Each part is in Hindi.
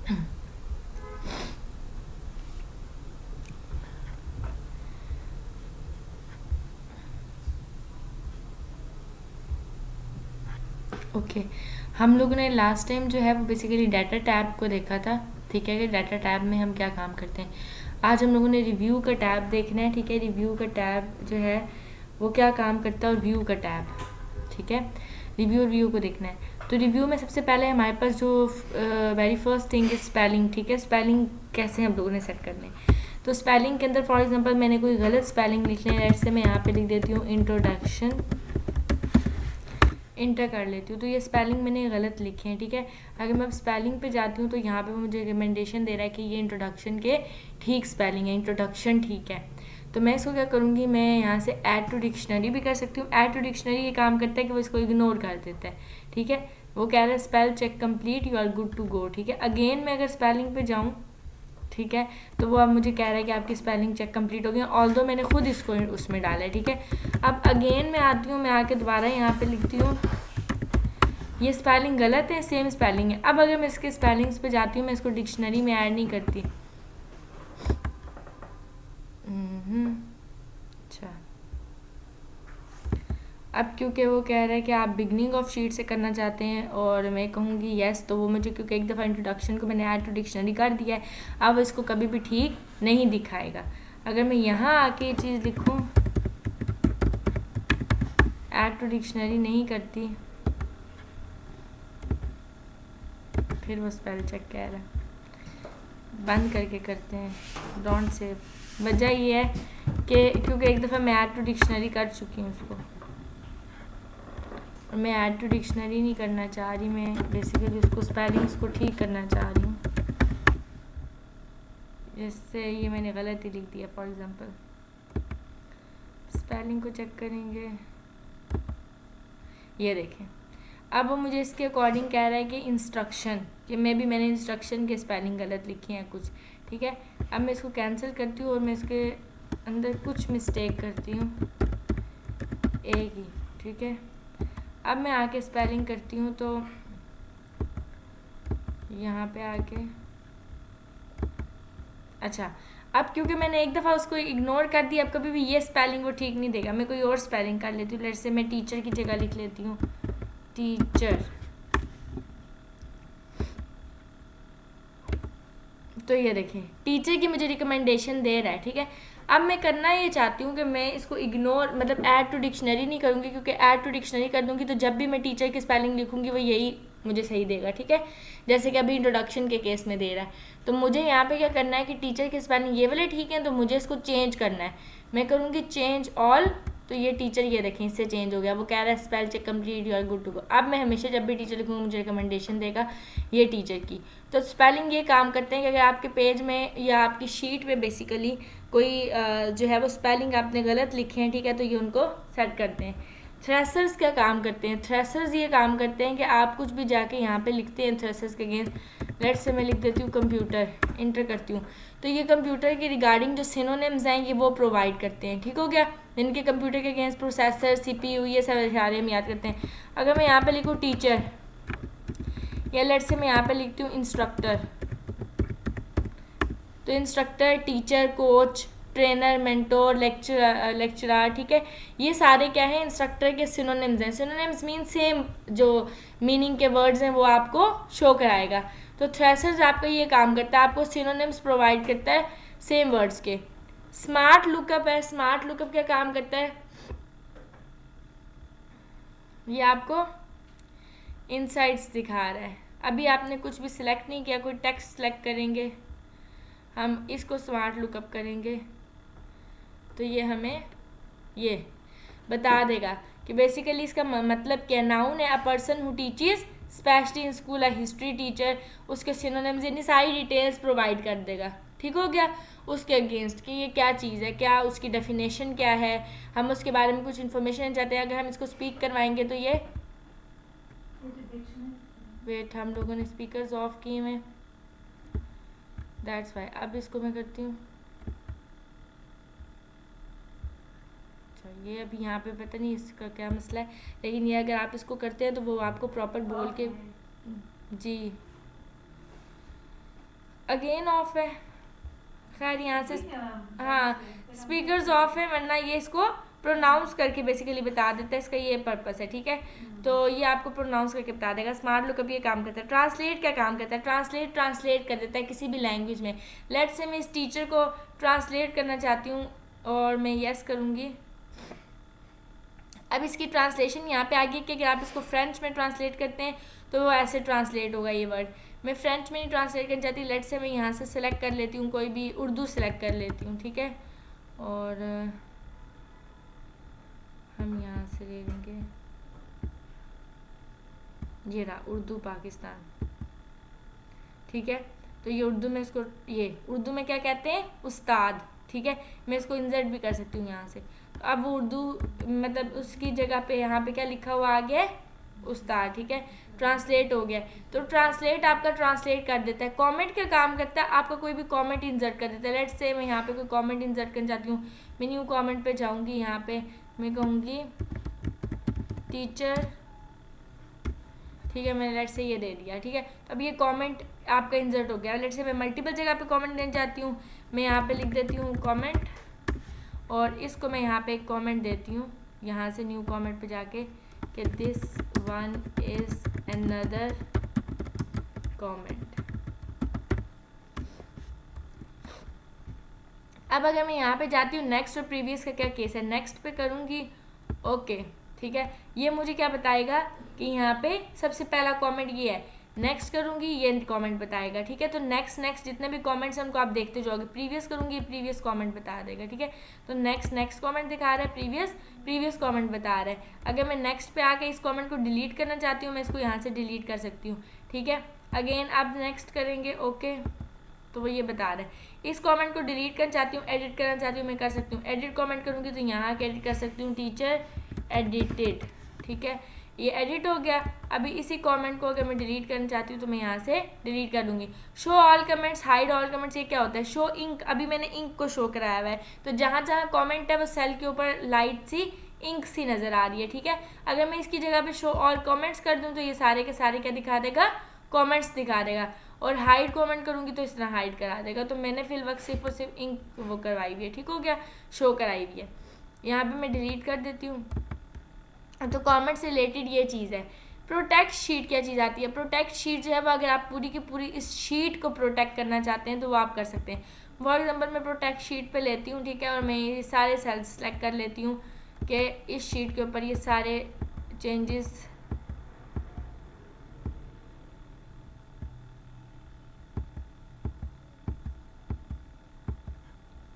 ओके, हम लोगों ने लास्ट टाइम जो है वो बेसिकली डाटा टैब को देखा था, ठीक है, कि डाटा टैब में हम क्या काम करते हैं। आज हम लोगों ने रिव्यू का टैब देखना है, ठीक है। रिव्यू का टैब जो है वो क्या काम करता है, और व्यू का टैब, ठीक है। रिव्यू और व्यू को देखना है। तो रिव्यू में सबसे पहले हमारे पास जो वेरी फर्स्ट थिंग है स्पेलिंग, ठीक है। स्पेलिंग कैसे हम लोगों ने सेट करने हैं, तो स्पेलिंग के अंदर फॉर एग्जांपल मैंने कोई गलत स्पेलिंग लिख लिया है, जैसे मैं यहाँ पे लिख देती हूँ इंट्रोडक्शन, इंटर कर लेती हूँ, तो ये स्पेलिंग मैंने गलत लिखे हैं, ठीक है। अगर मैं स्पेलिंग पे जाती हूँ तो यहाँ पे मुझे रिकमेंडेशन दे रहा है कि ये इंट्रोडक्शन के ठीक स्पेलिंग है, इंट्रोडक्शन ठीक है। तो मैं इसको क्या करूँगी, मैं यहाँ से ऐड टू डिक्शनरी भी कर सकती हूँ। ऐड टू डिक्शनरी ये काम करता है कि वो इसको इग्नोर कर देता है, ठीक है। वो कह रहा है spell check complete, you are good to go, ठीक है। अगेन मैं अगर स्पेलिंग पे जाऊँ, ठीक है, तो वो अब मुझे कह रहा है कि आपकी स्पेलिंग चेक कंप्लीट हो गई, ऑल्दो मैंने खुद इसको उसमें डाला है, ठीक है। अब अगेन मैं आती हूँ, मैं आके दोबारा यहाँ पे लिखती हूँ ये स्पेलिंग गलत है, सेम स्पेलिंग है। अब अगर मैं इसके स्पेलिंग्स पे जाती हूँ, मैं इसको डिक्शनरी में ऐड नहीं करती। अच्छा, अब क्योंकि वो कह रहा है कि आप बिगनिंग ऑफ शीट से करना चाहते हैं और मैं कहूँगी येस, तो वो मुझे क्योंकि एक दफ़ा इंट्रोडक्शन को मैंने ऐड टू डिक्शनरी कर दिया है, अब इसको कभी भी ठीक नहीं दिखाएगा। अगर मैं यहाँ आके ये चीज़ लिखूँ, ऐड टू डिक्शनरी नहीं करती, फिर वो स्पेल चेक कह रहा है, बंद करके करते हैं, डोंट सेव। वजह ये है कि क्योंकि एक दफ़ा मैं ऐड टू डिक्शनरी कर चुकी हूँ उसको, और मैं ऐड टू डिक्शनरी नहीं करना चाह रही, मैं बेसिकली उसको स्पेलिंग्स को ठीक करना चाह रही हूँ। जैसे ये मैंने गलत ही लिख दिया, फॉर एग्जांपल स्पेलिंग को चेक करेंगे, ये देखें, अब वो मुझे इसके अकॉर्डिंग कह रहा है कि इंस्ट्रक्शन, कि मैंने इंस्ट्रक्शन के स्पेलिंग गलत लिखी हैं कुछ, ठीक है। अब मैं इसको कैंसिल करती हूँ और मैं इसके अंदर कुछ मिस्टेक करती हूँ, एक ही, ठीक है। अब मैं आके स्पेलिंग करती हूँ, तो यहाँ पे आके, अच्छा, अब क्योंकि मैंने एक दफ़ा उसको इग्नोर कर दिया, अब कभी भी ये स्पेलिंग वो ठीक नहीं देगा। मैं कोई और स्पेलिंग कर लेती हूँ, लेट्स से मैं टीचर की जगह लिख लेती हूँ टीचर, तो ये देखें टीचर की मुझे रिकमेंडेशन दे रहा है, ठीक है। अब मैं करना ये चाहती हूँ कि मैं इसको इग्नोर, मतलब ऐड टू डिक्शनरी नहीं करूँगी, क्योंकि ऐड टू डिक्शनरी कर दूँगी तो जब भी मैं टीचर की स्पेलिंग लिखूँगी वो यही मुझे सही देगा, ठीक है। जैसे कि अभी इंट्रोडक्शन के केस में दे रहा है, तो मुझे यहाँ पे क्या करना है कि टीचर की स्पेलिंग ये वाले ठीक है, तो मुझे इसको चेंज करना है। मैं करूँगी चेंज ऑल, तो ये टीचर, ये देखें इससे चेंज हो गया, वो कह रहा है spell check complete, you are good to go. अब मैं हमेशा जब भी टीचर लिखूँगी मुझे रिकमेंडेशन देगा ये टीचर की। तो स्पेलिंग ये काम करते हैं कि अगर आपके पेज में या आपकी शीट में बेसिकली कोई जो है वो स्पेलिंग आपने गलत लिखे हैं, ठीक है, तो ये उनको सेट करते हैं। थ्रेसर्स क्या काम करते हैं, थ्रेसर्स ये काम करते हैं कि आप कुछ भी जाके यहाँ पे लिखते हैं थ्रेसर्स के अगेंस्ट, लेट्स से मैं लिख देती हूँ कंप्यूटर, इंटर करती हूँ, तो ये कंप्यूटर के रिगार्डिंग जो सिनोनिम्स हैं ये वो प्रोवाइड करते हैं, ठीक हो गया। इनके कंप्यूटर के अगेंस्ट प्रोसेसर, सीपीयू, ये सब सारे हम याद करते हैं। अगर मैं यहाँ पे लिखूँ टीचर, या लेट्स से मैं यहाँ पे लिखती हूँ इंस्ट्रक्टर, तो instructor, teacher, coach, trainer, mentor, lecturer, ठीक है, ये सारे क्या है इंस्ट्रक्टर के सिनोनिम्स हैं। सिनोनिम्स मीन सेम जो मीनिंग के वर्ड्स हैं वो आपको शो कराएगा। तो थ्रेसर्स आपका ये काम करता है, आपको सिनोनिम्स प्रोवाइड करता है सेम वर्ड्स के। स्मार्ट लुकअप है, स्मार्ट लुकअप क्या काम करता है, ये आपको इनसाइट्स दिखा रहा है। अभी आपने कुछ भी सिलेक्ट नहीं किया, कोई टेक्स्ट सेलेक्ट करेंगे, हम इसको स्मार्ट लुकअप करेंगे, तो ये हमें ये बता देगा कि बेसिकली इसका मतलब क्या। नाउन है a person who teaches specially in school, a history teacher, उसके सिनोनिम्स यानी सारी डिटेल्स प्रोवाइड कर देगा, ठीक हो गया। उसके अगेंस्ट कि ये क्या चीज़ है, क्या उसकी डेफिनेशन क्या है, हम उसके बारे में कुछ इन्फॉर्मेशन चाहते हैं, अगर हम इसको स्पीक करवाएंगे तो ये वेट, हम लोगों ने स्पीकर्स ऑफ किए हुए, दैट्स वाई। अब इसको मैं करती हूँ, अच्छा ये अभी यहाँ पे पता नहीं इसका क्या मसला है, लेकिन ये अगर आप इसको करते हैं तो वो आपको प्रॉपर बोल के, जी अगेन ऑफ है, खैर यहाँ से हाँ स्पीकर्स ऑफ है, वरना ये इसको प्रोनाउंस करके बेसिकली बता देता है, इसका ये पर्पस है, ठीक है। तो ये आपको प्रोनाउंस करके बता देगा। स्मार्ट लुकअप ये काम करता है। ट्रांसलेट क्या काम करता है? ट्रांसलेट कर देता है किसी भी लैंग्वेज में। लेट्स से मैं इस टीचर को ट्रांसलेट करना चाहती हूँ और मैं यस करूँगी। अब इसकी ट्रांसलेशन यहाँ पे आगे कि अगर आप इसको फ्रेंच में ट्रांसलेट करते हैं तो वो ऐसे ट्रांसलेट होगा ये वर्ड। मैं फ्रेंच में नहीं ट्रांसलेट करना चाहती, लेट्स से मैं यहाँ से सिलेक्ट कर लेती हूँ, कोई भी उर्दू सेलेक्ट कर लेती हूँ, ठीक है। और हम यहाँ से ले लेंगे ये रहा उर्दू पाकिस्तान, ठीक है। तो ये उर्दू में इसको, ये उर्दू में क्या कहते हैं? उस्ताद, ठीक है। मैं इसको इंसर्ट भी कर सकती हूँ यहाँ से। तो अब वो उर्दू मतलब उसकी जगह पे यहाँ पे क्या लिखा हुआ आ गया? उस्ताद, ठीक है। ट्रांसलेट हो गया। तो ट्रांसलेट आपका ट्रांसलेट कर देता है। कमेंट क्या काम करता है? आपका कोई भी कमेंट इंसर्ट कर देता है। लेट्स से मैं यहाँ पे कोई कमेंट इंसर्ट करना चाहती हूँ, मैं न्यू कमेंट पे जाऊँगी, यहाँ पे मैं कहूँगी टीचर, ठीक है। मैंने लेट से ये दे दिया, ठीक है। तो अब ये कमेंट आपका इंसर्ट हो गया। लेट से मैं मल्टीपल जगह पे कमेंट देना चाहती हूँ, मैं यहाँ पे लिख देती हूँ कमेंट, और इसको मैं यहाँ पे एक कमेंट देती हूँ, यहाँ से न्यू कमेंट पे जाके कि this one is another comment. अब अगर मैं यहाँ पे जाती हूँ नेक्स्ट और प्रीवियस का क्या केस है, नेक्स्ट पे करूँगी, ओके, ठीक है। ये मुझे क्या बताएगा कि यहाँ पे सबसे पहला कमेंट ये है। नेक्स्ट करूँगी, ये कमेंट बताएगा, ठीक है। तो नेक्स्ट जितने भी कमेंट्स हैं उनको आप देखते जाओगे। प्रीवियस करूँगी, प्रीवियस कमेंट बता देगा, ठीक है। तो नेक्स्ट कमेंट दिखा रहा है, प्रीवियस कमेंट बता रहा है। अगर मैं नेक्स्ट पे आके इस कमेंट को डिलीट करना चाहती हूँ, मैं इसको यहाँ से डिलीट कर सकती हूँ, ठीक है। अगेन आप नेक्स्ट करेंगे, ओके, तो वो ये बता रहा है। इस कमेंट को डिलीट करना चाहती हूँ, एडिट करना चाहती हूँ, मैं कर सकती हूँ। एडिट कमेंट करूँगी तो यहाँ के एडिट कर सकती हूँ, टीचर एडिटेड, ठीक है। ये एडिट हो गया। अभी इसी कमेंट को अगर मैं डिलीट करना चाहती हूँ तो मैं यहाँ से डिलीट कर दूँगी। Show all comments, hide all comments, ये क्या होता है? शो इंक, अभी मैंने इंक को शो कराया हुआ है, तो जहाँ जहाँ कमेंट है वो सेल के ऊपर लाइट सी इंक सी नज़र आ रही है, ठीक है। अगर मैं इसकी जगह पे शो ऑल कमेंट्स कर दूँ तो ये सारे के सारे क्या दिखा देगा? कमेंट्स दिखा देगा। और हाइड कमेंट करूँगी तो इस तरह हाइड करा देगा। तो मैंने फिल वक्त सिर्फ और सिर्फ इंक वो करवाई हुई है, ठीक हो गया, शो कराई हुई है। यहाँ पे मैं डिलीट कर देती हूँ। तो कमेंट से रिलेटेड ये चीज़ है। प्रोटेक्ट शीट क्या चीज़ आती है? प्रोटेक्ट शीट जो है वो अगर आप पूरी की पूरी इस शीट को प्रोटेक्ट करना चाहते हैं तो वो आप कर सकते हैं। फॉर एग्जाम्पल मैं प्रोटेक्ट शीट पे लेती हूँ, ठीक है, और मैं ये सारे सेल्स सेलेक्ट कर लेती हूँ कि इस शीट के ऊपर ये सारे चेंजेस,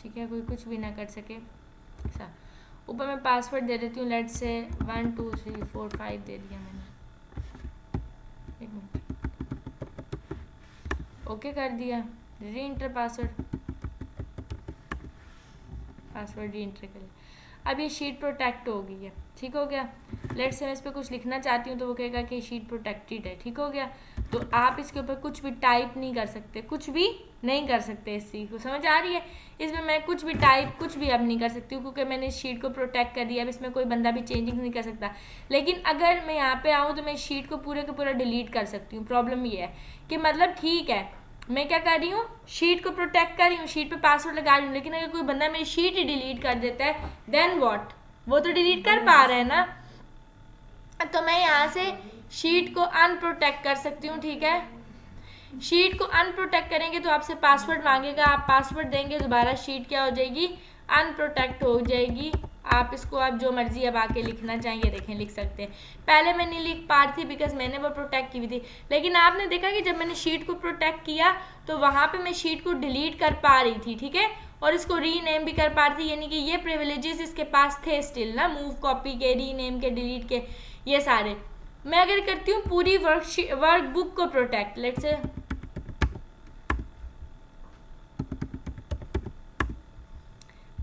ठीक है, कोई कुछ भी ना कर सके ऐसा। ऊपर मैं पासवर्ड दे देती हूँ, लेट से 1 2 3 4 5 दे दिया मैंने, एक मिनट, ओके कर दिया। री इंटर पासवर्ड री इंटर कर लिया। अब ये शीट प्रोटेक्ट हो गई है, ठीक हो गया। लेट्स से मैं इस पर कुछ लिखना चाहती हूँ तो वो कहेगा कि शीट प्रोटेक्टेड है, ठीक हो गया। तो आप इसके ऊपर कुछ भी टाइप नहीं कर सकते, कुछ भी नहीं कर सकते। इस चीज़ को समझ आ रही है? इसमें मैं कुछ भी टाइप कुछ भी अब नहीं कर सकती हूँ क्योंकि मैंने इस शीट को प्रोटेक्ट कर दिया। अब इसमें कोई बंदा भी चेंजिंग नहीं कर सकता। लेकिन अगर मैं यहाँ पे आऊँ तो मैं शीट को पूरे का पूरा डिलीट कर सकती हूँ। प्रॉब्लम ये है कि मतलब ठीक है, मैं क्या कर रही हूँ? शीट को प्रोटेक्ट कर रही हूँ, शीट पे पासवर्ड लगा रही हूँ, लेकिन अगर कोई बंदा मेरी शीट ही डिलीट कर देता है देन व्हाट? वो तो डिलीट कर पा रहा है ना। तो मैं यहाँ से शीट को अनप्रोटेक्ट कर सकती हूँ, ठीक है। शीट को अनप्रोटेक्ट करेंगे तो आपसे पासवर्ड मांगेगा, आप पासवर्ड देंगे, दोबारा शीट क्या हो जाएगी? अनप्रोटेक्ट हो जाएगी। आप इसको आप जो मर्जी अब आके लिखना चाहिए देखें लिख सकते हैं। पहले मैं नहीं लिख पा रही थी बिकॉज मैंने वो प्रोटेक्ट की हुई थी, लेकिन आपने देखा कि जब मैंने शीट को प्रोटेक्ट किया तो वहाँ पे मैं शीट को डिलीट कर पा रही थी, ठीक है, और इसको रीनेम भी कर पा रही थी। यानी कि ये प्रिविलेजेस इसके पास थे स्टिल ना, मूव कॉपी के, रीनेम के, डिलीट के, ये सारे। मैं अगर करती हूँ पूरी वर्कबुक को प्रोटेक्ट, लेट्स से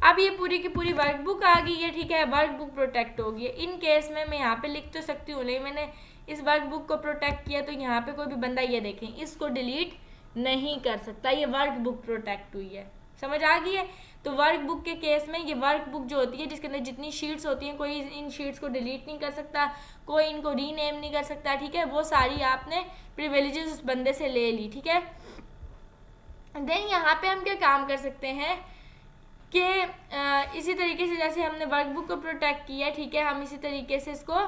अब ये पूरी की पूरी वर्कबुक आ गई है, ठीक है, वर्कबुक प्रोटेक्ट हो गई है। इन केस में मैं यहाँ पे लिख तो सकती हूँ, लेकिन मैंने इस वर्कबुक को प्रोटेक्ट किया तो यहाँ पे कोई भी बंदा ये देखें इसको डिलीट नहीं कर सकता, ये वर्कबुक प्रोटेक्ट हुई है। समझ आ गई है? तो वर्कबुक के केस में ये वर्कबुक जो होती है जिसके अंदर जितनी शीट्स होती हैं, कोई इन शीट्स को डिलीट नहीं कर सकता, कोई इनको रीनेम नहीं कर सकता, ठीक है। वो सारी आपने प्रिविलेजेस उस बंदे से ले ली, ठीक है। देन यहाँ पे हम क्या काम कर सकते हैं कि इसी तरीके से जैसे हमने वर्कबुक को प्रोटेक्ट किया, ठीक है, हम इसी तरीके से इसको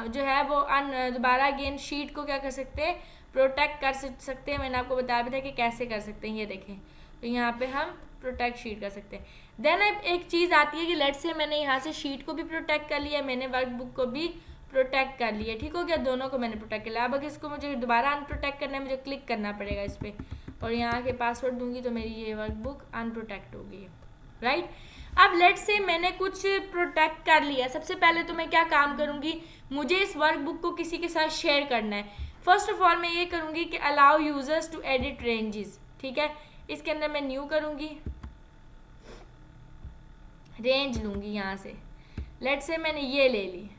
जो है वो दोबारा अगेन शीट को क्या कर सकते हैं, प्रोटेक्ट कर सकते हैं। मैंने आपको बताया भी था कि कैसे कर सकते हैं, ये देखें, तो यहाँ पे हम प्रोटेक्ट शीट कर सकते हैं। देन अब एक चीज़ आती है कि लेट से मैंने यहाँ से शीट को भी प्रोटेक्ट कर लिया, मैंने वर्कबुक को भी प्रोटेक्ट कर लिया, ठीक हो गया, दोनों को मैंने प्रोटेक्ट कर लिया। अब अगर इसको मुझे दोबारा अनप्रोटेक्ट करना है, मुझे क्लिक करना पड़ेगा इस पर और यहाँ के पासवर्ड दूंगी तो मेरी ये वर्कबुक अनप्रोटेक्ट हो गई है, राइट। अब लेट से मैंने कुछ प्रोटेक्ट कर लिया, सबसे पहले तो मैं क्या काम करूँगी, मुझे इस वर्कबुक को किसी के साथ शेयर करना है। फर्स्ट ऑफ ऑल मैं ये करूँगी कि allow users to edit ranges, ठीक है, इसके अंदर मैं न्यू करूँगी, रेंज लूँगी यहाँ से, लेट से मैंने ये ले ली,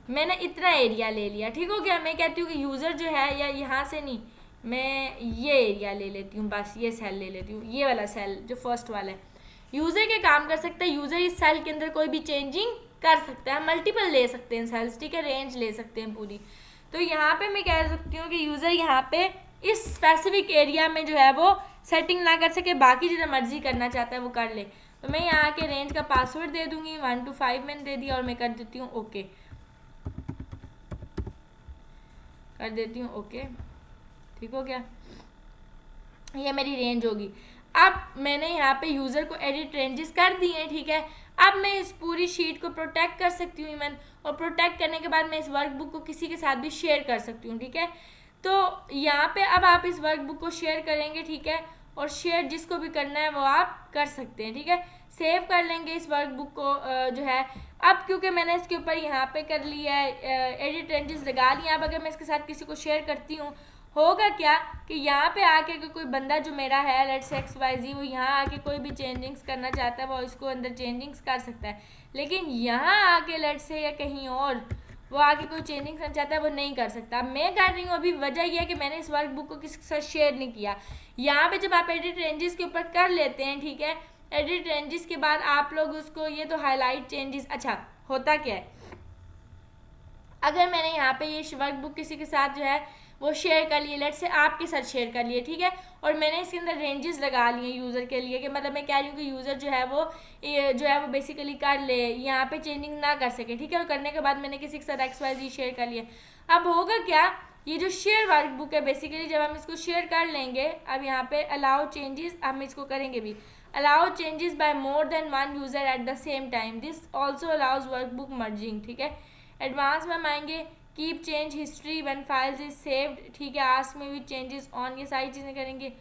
मैंने इतना एरिया ले लिया, ठीक हो गया। मैं कहती हूँ कि यूज़र जो है, या यहाँ से नहीं, मैं ये एरिया ले लेती हूँ, बस ये सेल ले लेती हूँ, ये वाला सेल जो फर्स्ट वाला है। यूज़र के काम कर सकता है, यूज़र इस सेल के अंदर कोई भी चेंजिंग कर सकता है, मल्टीपल ले सकते हैं सेल्स, ठीक है, रेंज ले सकते हैं पूरी। तो यहाँ पे मैं कह सकती हूँ कि यूज़र यहाँ पे इस स्पेसिफिक एरिया में जो है वो सेटिंग ना कर सके, बाकी जितना मर्जी करना चाहता है वो कर ले। तो मैं यहाँ के रेंज का पासवर्ड दे दूँगी, 1 to 5 मैंने दे दिया और मैं कर देती हूँ ओके, कर देती हूँ ओके, ठीक हो गया, ये मेरी रेंज होगी। अब मैंने यहाँ पे यूज़र को एडिट रेंजेस कर दिए हैं, ठीक है। अब मैं इस पूरी शीट को प्रोटेक्ट कर सकती हूँ इवन, और प्रोटेक्ट करने के बाद मैं इस वर्कबुक को किसी के साथ भी शेयर कर सकती हूँ, ठीक है। तो यहाँ पे अब आप इस वर्कबुक को शेयर करेंगे, ठीक है, और शेयर जिसको भी करना है वो आप कर सकते हैं, ठीक है। सेव कर लेंगे इस वर्कबुक को जो है। अब क्योंकि मैंने इसके ऊपर यहाँ पे कर लिया है, एडिट रेंजेस लगा लिया, अब अगर मैं इसके साथ किसी को शेयर करती हूँ, होगा क्या कि यहाँ पे आके अगर कोई बंदा जो मेरा है, लेट्स से XYZ, वो यहाँ आके कोई भी चेंजिंग्स करना चाहता है, वो इसको अंदर चेंजिंग्स कर सकता है। लेकिन यहाँ आके लेट्स से या कहीं और वो आके कोई चेंजिंग करना चाहता है, वो नहीं कर सकता। मैं कर रही हूँ अभी, वजह यह है कि मैंने इस वर्कबुक को किसी के साथ शेयर नहीं किया। यहाँ पे जब आप एडिट रेंजेस के ऊपर कर लेते हैं, ठीक है, एडिट रेंजेस के बाद आप लोग उसको, ये तो हाईलाइट चेंजेस, अच्छा होता क्या है, अगर मैंने यहाँ पे ये वर्कबुक किसी के साथ जो है वो शेयर कर लिए, लेट से आपके साथ शेयर कर लिए, ठीक है, और मैंने इसके अंदर रेंजेस लगा लिए यूज़र के लिए, कि मतलब मैं कह रही हूँ कि यूज़र जो है वो बेसिकली कर ले, यहाँ पे चेंजिंग ना कर सके, ठीक है। और करने के बाद मैंने किसी के साथ XYZ शेयर कर लिया। अब होगा क्या, ये जो शेयर वर्कबुक है बेसिकली जब हम इसको शेयर कर लेंगे, अब यहाँ पे अलाउ चेंजेस हम इसको करेंगे भी, allow changes by more than 1 user at the same time, this also allows workbook merging, ठीक है। एडवांस में हम आएंगे, keep change history when files is saved, ठीक है, ask me with changes on, ये सारी चीज़ें करेंगे,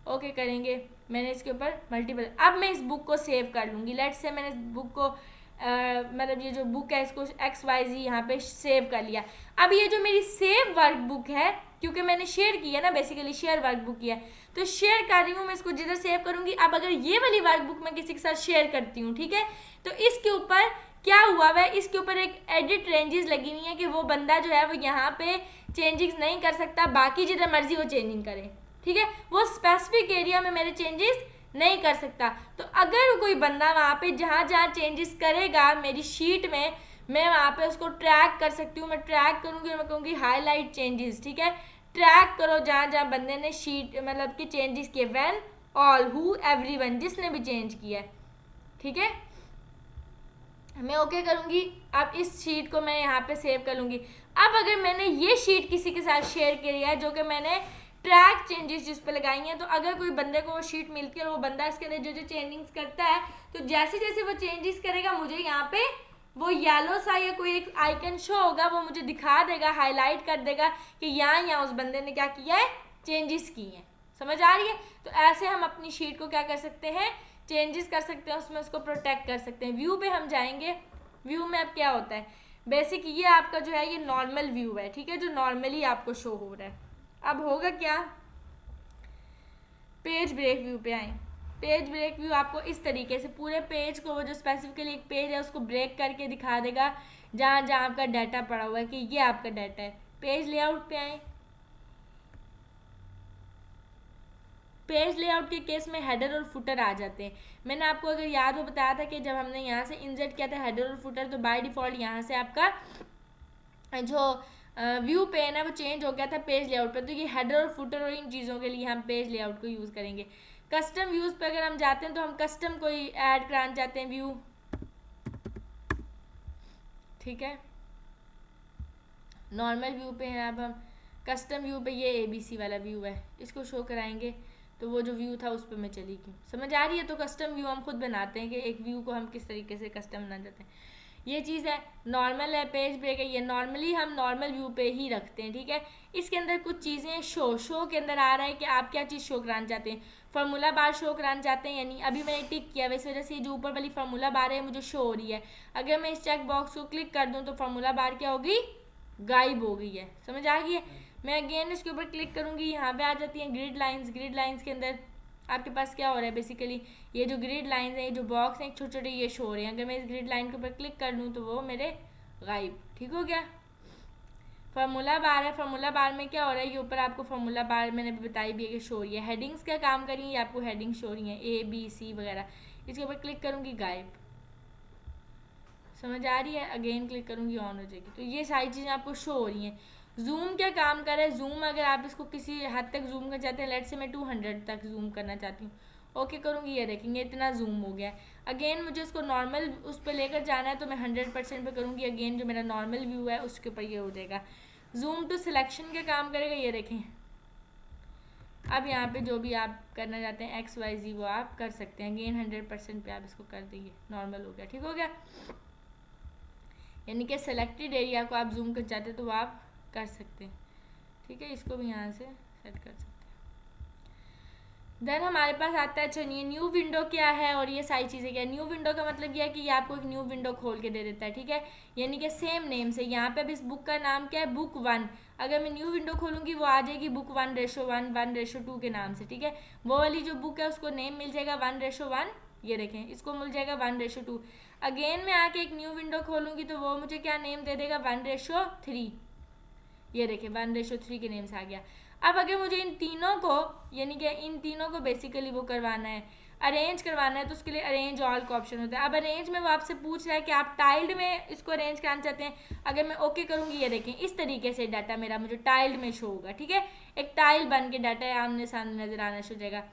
ओके करेंगे। मैंने इसके ऊपर मल्टीपल, अब मैं इस बुक को सेव कर लूँगी, लेट्स से मैंने इस बुक को मतलब ये जो बुक है इसको XYZ यहाँ पे सेव कर लिया। अब ये जो मेरी सेव वर्क बुक है, क्योंकि मैंने शेयर किया ना, बेसिकली शेयर वर्क बुक किया, तो शेयर कर रही हूँ मैं इसको, जिधर सेव करूँगी। अब अगर ये वाली वर्क बुक मैं किसी के साथ शेयर करती हूँ, ठीक है, तो इसके ऊपर क्या हुआ हुआ है, इसके ऊपर एक एडिट रेंजेस लगी हुई है कि वो बंदा जो है वो यहाँ पे चेंजिंग्स नहीं कर सकता, बाकी जिधर मर्जी वो चेंजिंग करे, ठीक है, वो स्पेसिफिक एरिया में मेरे चेंजेस नहीं कर सकता। तो अगर कोई बंदा वहाँ पे जहाँ जहाँ चेंजेस करेगा मेरी शीट में, मैं वहाँ पे उसको ट्रैक कर सकती हूँ। मैं ट्रैक करूँगी और मैं कहूँगी हाईलाइट चेंजेस, ठीक है, ट्रैक करो जहाँ जहाँ बंदे ने शीट मतलब कि चेंजेस किए, व्हेन ऑल हु एवरीवन, जिसने भी चेंज किया है, ठीक है, मैं ओके करूँगी। अब इस शीट को मैं यहाँ पे सेव कर लूँगी। अब अगर मैंने ये शीट किसी के साथ शेयर करी है जो कि मैंने ट्रैक चेंजेस जिस पे लगाई हैं, तो अगर कोई बंदे को वो शीट मिलती है और वो बंदा इसके अंदर जो जो चेंजिंग्स करता है, तो जैसे जैसे वो चेंजेस करेगा मुझे यहाँ पे वो येलो सा या कोई एक आइकन शो होगा, वो मुझे दिखा देगा, हाईलाइट कर देगा कि यहाँ उस बंदे ने क्या किया है, चेंजेस की हैं। समझ आ रही है? तो ऐसे हम अपनी शीट को क्या कर सकते हैं, चेंजेस कर सकते हैं, उसमें उसको प्रोटेक्ट कर सकते हैं। व्यू पे हम जाएंगे। व्यू में अब क्या होता है, बेसिक ये आपका जो है ये नॉर्मल व्यू है, ठीक है, जो नॉर्मली आपको शो हो रहा है। अब होगा क्या, पेज ब्रेक व्यू पे आए। पेज ब्रेक व्यू आपको इस तरीके से पूरे पेज को, वो जो स्पेसिफिकली एक पेज है उसको ब्रेक करके दिखा देगा जहाँ जहाँ आपका डाटा पड़ा हुआ है कि ये आपका डाटा है। पेज लेआउट पे आए। पेज लेआउट के केस में हेडर और फुटर आ जाते हैं। मैंने आपको अगर याद हो बताया था कि जब हमने यहाँ से इंसर्ट किया था हेडर और फुटर, तो बाय डिफ़ॉल्ट यहाँ से आपका जो व्यू पेन है वो चेंज हो गया था पेज लेआउट पे, तो ये हेडर और फुटर और इन चीज़ों के लिए हम पेज लेआउट को यूज़ करेंगे। कस्टम व्यूज़ पे अगर हम जाते हैं तो हम कस्टम कोई ऐड कराना चाहते हैं व्यू, ठीक है। नॉर्मल व्यू पे हैं, अब हम कस्टम व्यू पे ये ABC वाला व्यू है, इसको शो कराएंगे। तो वो जो व्यू था उस पर मैं चली गई, समझ आ रही है। तो कस्टम व्यू हम खुद बनाते हैं कि एक व्यू को हम किस तरीके से कस्टम बना देते हैं। ये चीज़ है। नॉर्मल है, पेज ब्रेक है, ये नॉर्मली हम नॉर्मल व्यू पे ही रखते हैं, ठीक है। इसके अंदर कुछ चीज़ें शो के अंदर आ रहा है कि आप क्या चीज़ शो कराना चाहते हैं। फार्मूला बार शो कराना चाहते हैं, यानी अभी मैंने टिक किया, इस वजह से जो ऊपर वाली फार्मूला बार है मुझे शो हो रही है। अगर मैं इस चेक बॉक्स को क्लिक कर दूँ तो फार्मूला बार क्या होगी, गायब हो गई है, समझ आ गई है। मैं अगेन इसके ऊपर क्लिक करूँगी, यहाँ पे आ जाती हैं ग्रिड लाइंस। ग्रिड लाइंस के अंदर आपके पास क्या हो रहा है, बेसिकली ये जो ग्रिड लाइंस हैं, ये जो बॉक्स हैं छोटे छोटे, ये शो हो रहे हैं। अगर मैं इस ग्रिड लाइन के ऊपर क्लिक कर दूँ तो वो मेरे गायब, ठीक हो गया। फार्मूला बार है, फार्मूला बार में क्या हो रहा है, ये ऊपर आपको फार्मूला बार मैंने बताई भी है कि शो हो रही है। हेडिंग्स क्या काम कर रही है, आपको हेडिंग शो हो रही है ABC वगैरह। इसके ऊपर क्लिक करूँगी, गायब, समझ आ रही है। अगेन क्लिक करूँगी, ऑन हो जाएगी। तो ये सारी चीज़ें आपको शो हो रही हैं। जूम क्या काम कर रहा है, जूम अगर आप इसको किसी हद तक जूम करना चाहते हैं, लेट से मैं 200 तक जूम करना चाहती हूँ, ओके करूँगी, ये देखेंगे इतना जूम हो गया है। अगेन मुझे इसको नॉर्मल उस पर लेकर जाना है तो मैं 100% पे करूँगी। अगेन जो मेरा नॉर्मल व्यू है उसके ऊपर ये हो जाएगा। जूम टू सिलेक्शन क्या काम करेगा, ये देखें। अब यहाँ पे जो भी आप करना चाहते हैं XYZ वो आप कर सकते हैं। अगेन 100% पे आप इसको कर देंगे, नॉर्मल हो गया, ठीक हो गया। यानी कि सेलेक्टेड एरिया को आप जूम कर चाहते हैं तो वो आप कर सकते हैं, ठीक है। इसको भी यहाँ से सेट कर सकते हैं। देन हमारे पास आता है, अच्छा ये न्यू विंडो क्या है और ये सारी चीज़ें क्या है। न्यू विंडो का मतलब यह है कि ये आपको एक न्यू विंडो खोल के दे देता है, ठीक है। यानी कि सेम नेम से यहाँ पे अब इस बुक का नाम क्या है, बुक 1। अगर मैं न्यू विंडो खोलूँगी वो आ जाएगी बुक 1:1 1:2 के नाम से, ठीक है। वो वाली जो बुक है उसको नेम मिल जाएगा 1:1, ये देखें इसको मिल जाएगा 1:2। अगेन मैं आके एक न्यू विंडो खोलूँगी तो वो मुझे क्या नेम दे देगा, 1:3, ये देखिए 1:3 के नेम से आ गया। अब अगर मुझे इन तीनों को, यानी कि इन तीनों को बेसिकली वो करवाना है, अरेंज करवाना है, तो उसके लिए अरेंज ऑल का ऑप्शन होता है। अब अरेंज में वो आपसे पूछ रहा है कि आप टाइल्ड में इसको अरेंज कराना चाहते हैं। अगर मैं ओके करूँगी, ये देखें इस तरीके से डाटा मेरा मुझे टाइल्ड में शो होगा, ठीक है। एक टाइल बन के डाटा आमने सामने नजर आना शुरू हो जाएगा।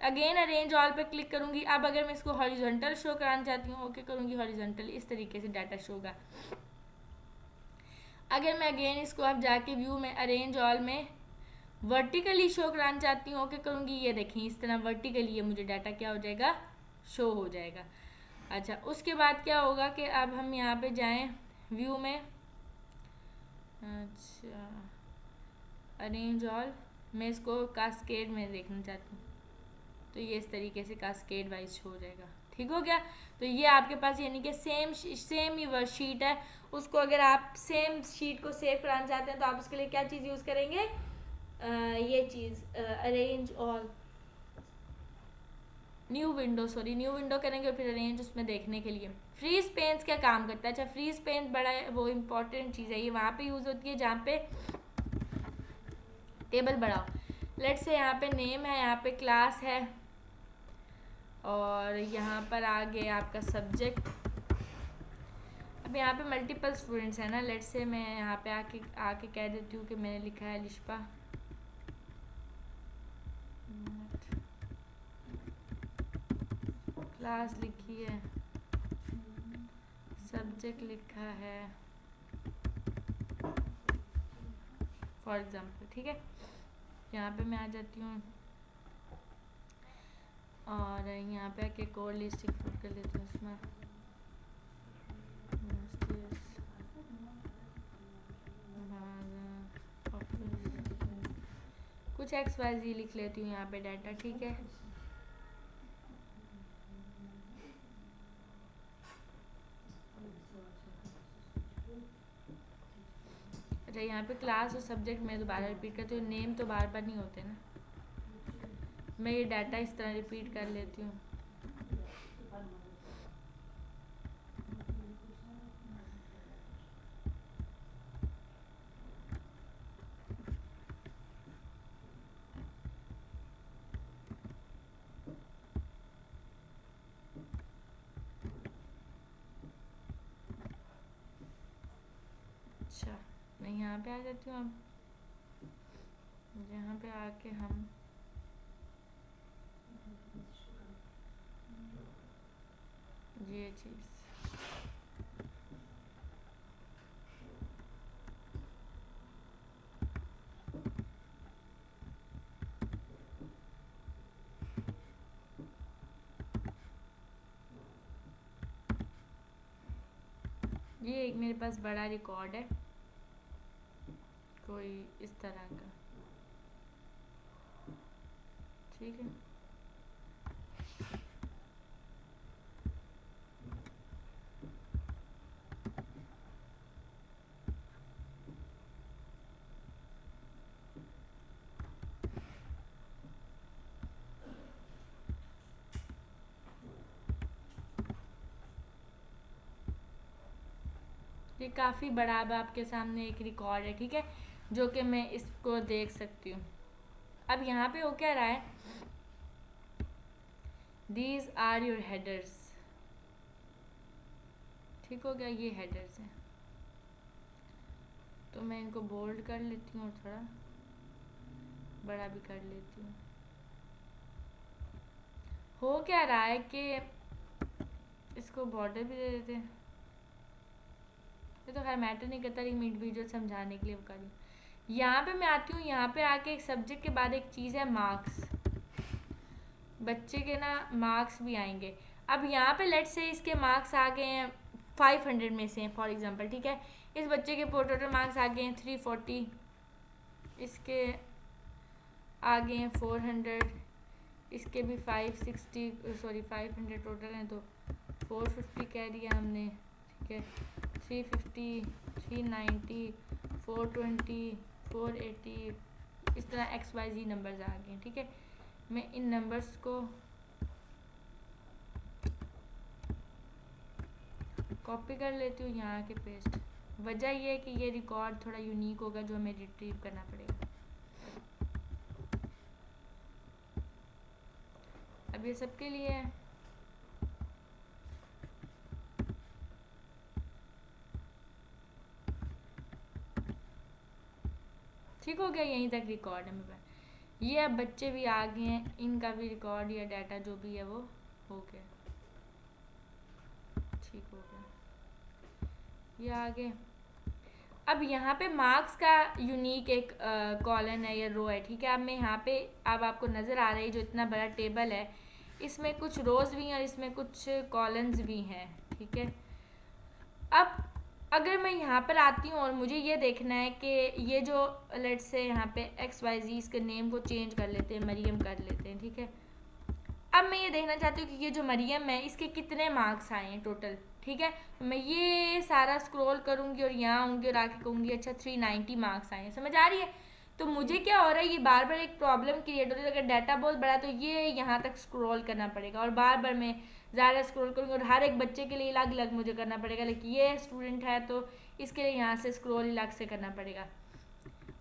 अगेन अरेंज ऑल पे क्लिक करूँगी। अब अगर मैं इसको हॉरिजॉन्टल शो कराना चाहती हूँ, ओके करूँगी, हॉरिजॉन्टल इस तरीके से डाटा शो होगा। अगर मैं अगेन इसको अब जाके व्यू में अरेंज ऑल में वर्टिकली शो कराना चाहती हूँ, ओके करूँगी, ये देखें इस तरह वर्टिकली ये मुझे डाटा क्या हो जाएगा, शो हो जाएगा। अच्छा उसके बाद क्या होगा कि अब हम यहाँ पे जाएं व्यू में, अच्छा अरेंज ऑल, मैं इसको कास्केड में देखना चाहती हूँ तो ये इस तरीके से कास्केड वाइज शो हो जाएगा, ठीक हो गया। तो ये आपके पास यानी कि सेम ही शीट है, उसको अगर आप सेम शीट को सेव कराना चाहते हैं तो आप उसके लिए क्या चीज़ यूज़ करेंगे, ये चीज़ अरेंज ऑल, न्यू विंडो करेंगे और फिर अरेंज उसमें देखने के लिए। फ्रीज पेन्स क्या काम करता है, अच्छा फ्रीज पेन्स बड़ा वो इम्पॉर्टेंट चीज़ है, ये वहाँ पे यूज़ होती है जहाँ पे टेबल बड़ा हो। लेट्स से यहाँ पे नेम है, यहाँ पे क्लास है और यहाँ पर आगे आपका सब्जेक्ट। अब यहाँ पे मल्टीपल स्टूडेंट्स हैं ना, लेट्स से मैं यहाँ पे आके कह देती हूँ कि मैंने लिखा है लिशपा, क्लास लिखी है, सब्जेक्ट लिखा है फॉर एग्जाम्पल, ठीक है। यहाँ पे मैं आ जाती हूँ और यहाँ पे आके कोड लिस्ट इंक्लूड कर लेती हूँ उसमें, कुछ XYZ लिख लेती हूँ यहाँ पे डाटा, ठीक है। अच्छा यहाँ पे क्लास और सब्जेक्ट मैं दोबारा रिपीट करती हूँ, नेम तो बार बार नहीं होते ना, मैं ये डाटा इस तरह रिपीट कर लेती हूँ। अच्छा मैं यहाँ पे आ जाती हूँ। अब यहाँ पे आके हम ये चीज़ ये एक मेरे पास बड़ा रिकॉर्ड है कोई इस तरह का, ठीक है। ये काफ़ी बड़ा अब आपके सामने एक रिकॉर्ड है, ठीक है, जो कि मैं इसको देख सकती हूँ। अब यहाँ पे हो क्या रहा है, दीज आर योर हेडर्स, ठीक हो गया, ये हेडर्स हैं। तो मैं इनको बोल्ड कर लेती हूँ और थोड़ा बड़ा भी कर लेती हूँ। हो क्या रहा है कि इसको बॉर्डर भी दे देते हैं, ये तो खैर मैटर नहीं करता, लेकिन मैं इंडिविजुअल समझाने के लिए वो कर रही हूँ। यहाँ पे मैं आती हूँ, यहाँ पे आके एक सब्जेक्ट के बाद एक चीज़ है मार्क्स, बच्चे के ना मार्क्स भी आएंगे। अब यहाँ पे लेट्स से इसके मार्क्स आ गए हैं 500 में से फॉर एग्जांपल, ठीक है। इस बच्चे के टोटल मार्क्स आ गए हैं 340, इसके आ गए हैं 400, इसके भी 500 टोटल हैं, तो 450 कह दिया हमने, ठीक है। 350, 390, 420, 480, इस तरह XYZ नंबर्स आ गए, ठीक है। मैं इन नंबर्स को कॉपी कर लेती हूँ यहाँ के पेस्ट। वजह ये है कि ये रिकॉर्ड थोड़ा यूनिक होगा जो हमें रिट्रीव करना पड़ेगा। अब ये सबके लिए है, ठीक हो गया, यहीं तक रिकॉर्ड है मेरे पास। ये अब बच्चे भी आ गए हैं, इनका भी रिकॉर्ड या डाटा जो भी है वो हो गया, ठीक हो गया, ये आ गए। अब यहाँ पे मार्क्स का यूनिक एक कॉलम है या रो है, ठीक है। अब मैं यहाँ पे, अब आपको नज़र आ रही है जो इतना बड़ा टेबल है, इसमें कुछ रोज़ भी हैं और इसमें कुछ कॉलम्स भी हैं, ठीक है। अब अगर मैं यहाँ पर आती हूँ और मुझे ये देखना है कि ये जो लेट्स से यहाँ पे XYZ, इसके नेम को चेंज कर लेते हैं, मरियम कर लेते हैं, ठीक है। अब मैं ये देखना चाहती हूँ कि ये जो मरियम है इसके कितने मार्क्स आए हैं टोटल, ठीक है। मैं ये सारा स्क्रॉल करूँगी और यहाँ आऊँगी और आके कहूँगी अच्छा 390 मार्क्स आए हैं, समझ आ रही है। तो मुझे क्या हो रहा है, ये बार बार एक प्रॉब्लम क्रिएट हो रही है। अगर डाटा बहुत बड़ा तो ये यहाँ तक स्क्रॉल करना पड़ेगा और बार बार मैं ज़्यादा स्क्रॉल करूँगी और हर एक बच्चे के लिए अलग अलग मुझे करना पड़ेगा। लेकिन ये स्टूडेंट है तो इसके लिए यहाँ से स्क्रॉल अलग से करना पड़ेगा।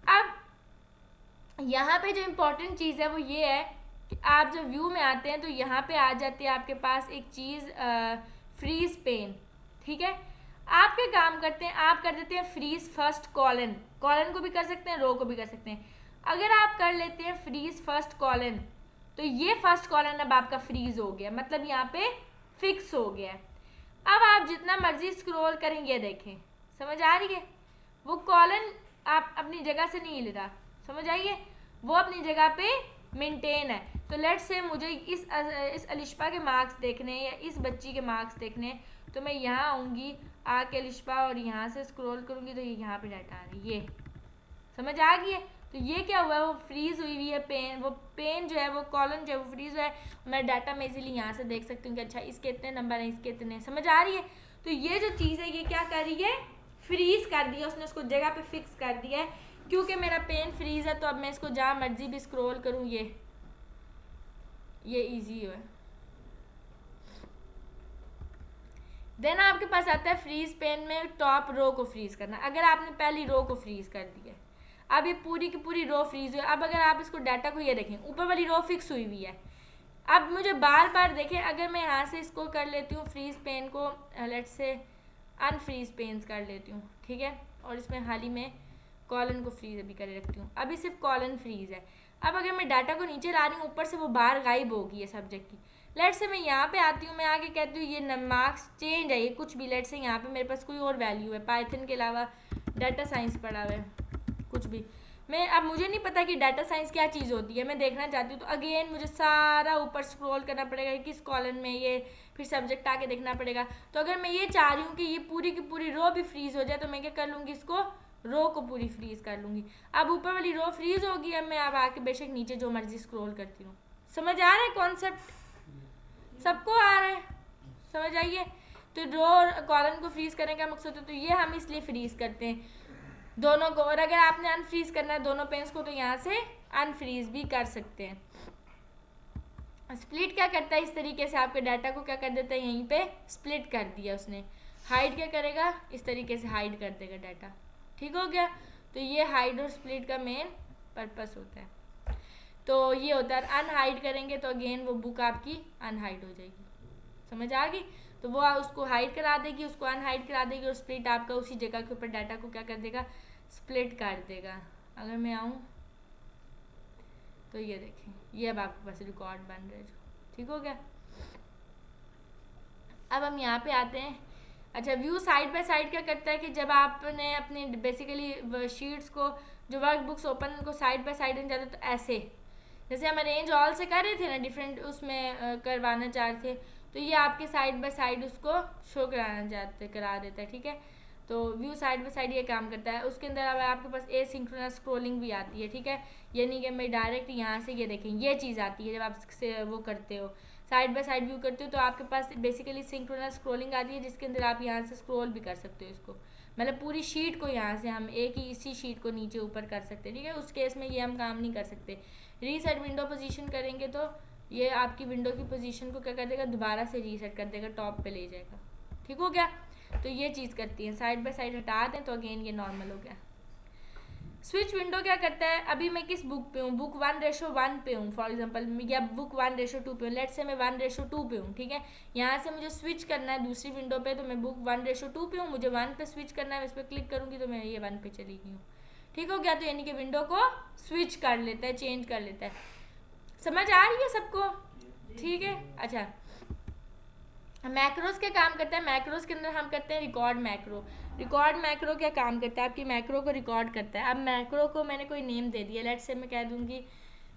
अब यहाँ पे जो इम्पोर्टेंट चीज़ है वो ये है कि आप जब व्यू में आते हैं तो यहाँ पे आ जाती है आपके पास एक चीज़ फ्रीज पेन, ठीक है। आप क्या काम करते हैं, आप कर देते हैं फ्रीज फर्स्ट कॉलन, कॉलन को भी कर सकते हैं, रो को भी कर सकते हैं। अगर आप कर लेते हैं फ्रीज फर्स्ट कॉलन तो ये फर्स्ट कॉलन अब आपका फ्रीज हो गया, मतलब यहाँ पे फिक्स हो गया। अब आप जितना मर्जी स्क्रॉल करेंगे, देखें समझ आ रही है, वो कॉलन आप अपनी जगह से नहीं हिल रहा, समझ आइए, वो अपनी जगह पे मेंटेन है। तो लेट्स से मुझे इस अलिशा के मार्क्स देखने हैं या इस बच्ची के मार्क्स देखने हैं, तो मैं यहाँ आऊँगी, आके अलिशा और यहाँ से स्क्रॉल करूँगी तो ये यहाँ पे डाटा आ रही है, ये समझ आ गई है। तो ये क्या हुआ है, वो फ्रीज हुई हुई है पेन, वो पेन जो है वो कॉलम जो है वो फ्रीज हुआ है। मैं डाटा में इजीली यहाँ से देख सकती हूँ कि अच्छा इसके इतने नंबर हैं, इसके इतने, समझ आ रही है। तो ये जो चीज़ है ये क्या कर रही है, फ्रीज कर दिया उसने, उसको जगह पे फिक्स कर दिया है। क्योंकि मेरा पेन फ्रीज है तो अब मैं इसको जहाँ मर्जी भी स्क्रॉल करूँ ये ईजी है। देन आपके पास आता है फ्रीज पेन में टॉप रो को फ्रीज करना। अगर आपने पहली रो को फ्रीज कर दिया, अब ये पूरी की पूरी रो फ्रीज हुई। अब अगर आप इसको डाटा को ये देखें, ऊपर वाली रो फिक्स हुई हुई है। अब मुझे बार बार देखें, अगर मैं यहाँ से इसको कर लेती हूँ फ्रीज पेन को, लेट्स से अनफ्रीज पेन्स कर लेती हूँ, ठीक है, और इसमें हाल ही में कॉलन को फ्रीज अभी करे रखती हूँ, अभी सिर्फ कॉलन फ्रीज है। अब अगर मैं डाटा को नीचे ला रही हूँ, ऊपर से वो बार गायब होगी है सब्जेक्ट की। लेट से मैं यहाँ पे आती हूँ, मैं आगे कहती हूँ ये मार्क्स चेंज है, ये कुछ भी, लेट से यहाँ पे मेरे पास कोई और वैल्यू है, पाइथन के अलावा डाटा साइंस पढ़ा हुआ है, कुछ भी। मैं अब मुझे नहीं पता कि डाटा साइंस क्या चीज़ होती है, मैं देखना चाहती हूँ, तो अगेन मुझे सारा ऊपर स्क्रॉल करना पड़ेगा किस कॉलम में ये, फिर सब्जेक्ट आके देखना पड़ेगा। तो अगर मैं ये चाह रही हूँ कि ये पूरी की पूरी रो भी फ्रीज हो जाए, तो मैं क्या कर लूँगी, इसको रो को पूरी फ्रीज कर लूँगी। अब ऊपर वाली रो फ्रीज होगी, अब मैं अब आके बेशक नीचे जो मर्जी स्क्रॉल करती हूँ। समझ आ रहा है कॉन्सेप्ट? सबको आ रहा है? समझ आइए। तो रो और कॉलम को फ्रीज करने का मकसद है, तो ये हम इसलिए फ्रीज करते हैं दोनों को। और अगर आपने अनफ्रीज करना है दोनों पेन्स को, तो यहाँ से अनफ्रीज भी कर सकते हैं। स्प्लिट क्या करता है, इस तरीके से आपके डाटा को क्या कर देता है, यहीं पे स्प्लिट कर दिया उसने। हाइड क्या करेगा, इस तरीके से हाइड कर देगा डाटा। ठीक हो गया। तो ये हाइड और स्प्लिट का मेन पर्पस होता है। तो ये होता है, अनहाइड करेंगे तो अगेन वो बुक आपकी अनहाइड हो जाएगी। समझ आ गई? तो वो उसको हाइड करा देगी, उसको अनहाइड करा देगी, और स्प्लिट आपका उसी जगह के ऊपर डाटा को क्या कर देगा, स्प्लिट कर देगा। अगर मैं आऊँ तो ये देखें, ये अब आपके पास रिकॉर्ड बन रहा है जो। ठीक हो गया। अब हम यहाँ पे आते हैं। अच्छा, व्यू साइड बाय साइड क्या करता है कि जब आपने अपनी बेसिकली शीट्स को, जो वर्क बुक्स ओपन, उनको साइड बाय साइड जाते, तो ऐसे जैसे हम अरेंज ऑल से कर रहे थे ना, डिफरेंट उसमें करवाना चाह रहे थे, तो ये आपके साइड बाय साइड उसको शो करा देता है। ठीक है। तो व्यू साइड बाय साइड ये काम करता है। उसके अंदर अब आपके पास एसिंक्रोनस स्क्रॉलिंग भी आती है। ठीक है। यानी कि मैं डायरेक्ट यहाँ से ये देखें, ये चीज़ आती है जब आप से वो करते हो, साइड बाय साइड व्यू करते हो, तो आपके पास बेसिकली सिंक्रोनस स्क्रॉलिंग आती है, जिसके अंदर आप यहाँ से स्क्रॉल भी कर सकते हो इसको, मतलब पूरी शीट को यहाँ से हम एक ही इसी शीट को नीचे ऊपर कर सकते हैं। ठीक है। उस केस में ये हम काम नहीं कर सकते। रीसेट विंडो पोजीशन करेंगे तो ये आपकी विंडो की पोजीशन को क्या कर देगा, दोबारा से रीसेट कर देगा, टॉप पे ले जाएगा। ठीक हो गया। तो ये चीज़ करती है। साइड बाय साइड हटा दें तो अगेन ये नॉर्मल हो गया। स्विच विंडो क्या करता है, अभी मैं किस बुक पे हूँ, बुक 1:1 पे हूँ फॉर एग्जांपल, या बुक 1:2 पे हूँ, लेट से मैं 1:2 पे हूँ। ठीक है। यहाँ से मुझे स्विच करना है दूसरी विंडो पे, तो मैं बुक 1:2 पे हूँ, मुझे 1 पे स्विच करना है, इस पर क्लिक करूँगी तो मैं ये 1 पे चली गई हूँ। ठीक हो गया। तो यानी कि विंडो को स्विच कर लेता है, चेंज कर लेता है। समझ आ रही है सबको? ठीक है। अच्छा, मैक्रोस क्या काम करता है, मैक्रोस के अंदर हम करते हैं रिकॉर्ड मैक्रो। रिकॉर्ड मैक्रो क्या काम करता है, आपकी मैक्रो को रिकॉर्ड करता है। अब मैक्रो को मैंने कोई नेम दे दिया, लेट से मैं कह दूंगी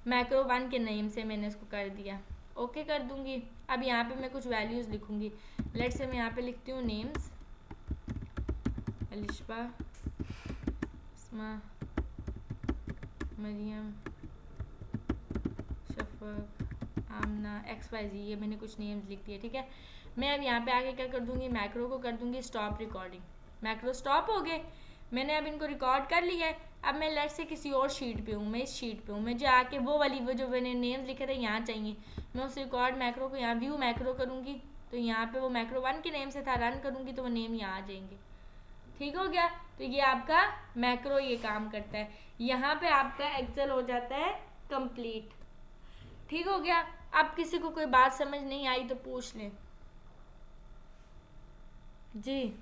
मैक्रो 1 के नेम से मैंने इसको कर दिया, ओके कर दूंगी। अब यहाँ पे मैं कुछ वैल्यूज़ लिखूंगी, लेट से मैं यहाँ पे लिखती हूँ नेम्स, अलिशबा, इस्मा, मरियम, शफक, आमना, XYZ, ये मैंने कुछ नेम्स लिख दिए। ठीक है। मैं अब यहाँ पे आके क्या कर दूंगी, मैक्रो को कर दूंगी स्टॉप रिकॉर्डिंग। मैक्रो स्टॉप हो गए, मैंने अब इनको रिकॉर्ड कर लिया है। अब मैं लेट से किसी और शीट पे हूँ, मैं इस शीट पे हूँ, मुझे आके वो वाली वो जो मैंने नेम्स लिखे थे यहाँ चाहिए, मैं उस रिकॉर्ड मैक्रो को यहाँ व्यू मैक्रो करूँगी, तो यहाँ पे वो मैक्रो 1 के नेम से था, रन करूँगी तो वो नेम यहाँ आ जाएंगे। ठीक हो गया। तो ये आपका मैक्रो ये काम करता है। यहाँ पे आपका एक्सेल हो जाता है कंप्लीट। ठीक हो गया। अब किसी को कोई बात समझ नहीं आई तो पूछ लें जी।